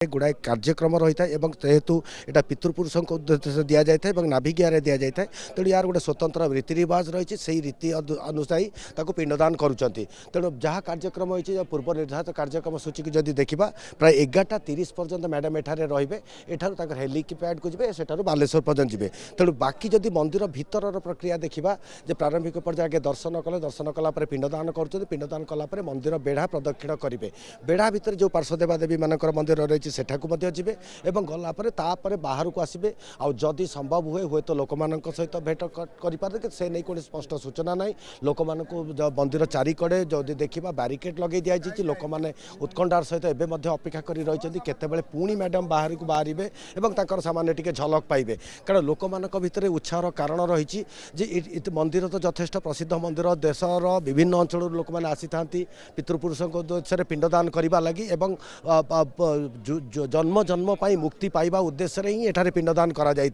गुड़ाए कार्यक्रम रही है जेहेतु यहाँ पितृपुरुष को उद्देश्य दि जाए नाभिकिया दि जाए तेणु यार गोटे स्वतंत्र रीति रिवाज रही है रीति अनुसायी पिंडदान करुँच तेणु जहाँ कार्यक्रम होती पूर्व निर्धारित कार्यक्रम सूची की जदि देखा प्राय 11:30 पर्यंत मैडम एठारे रे एठार हेलिपैड को जी से बालेश्वर पर्यंत जी तेणु बाकी जदि मंदिर भितर प्रक्रिया देखा प्रारंभिक पर्याय आगे दर्शन कलापर पिंडदान कर पिंडदान कलापर मंदिर बेढ़ा प्रदक्षिण करेंगे बेढ़ा भितर जो पार्श्व देवादेवी मानकर मंदिर रही सेठाकू जी एवं गलापर तापर बाहर को आसबे आदि संभव हुए हुए तो लोक मान सहित भेट करें से नहीं कौन स्पष्ट सूचना ना लोक मान मंदिर चारिकड़े जदि देखा बारिकेड लगे दिखाई लोक मैंने उत्कंठार सहित एवं अपेक्षा कर रही केतबेले पुणी मैडम बाहर को बाहर और सामान्य टी झलक पाइबे कारण लोक मान भितर उत्साह कारण रही मंदिर तो यथेष्ट प्रसिद्ध मंदिर देशर विभिन्न अंचल लोक मैंने आसी था पितृपुरुषों उद्देश्य पिंडदान करने लगी जन्म जन्म मुक्ति पाइबा उद्देश्य ही एठारे पिंडदान करा जाई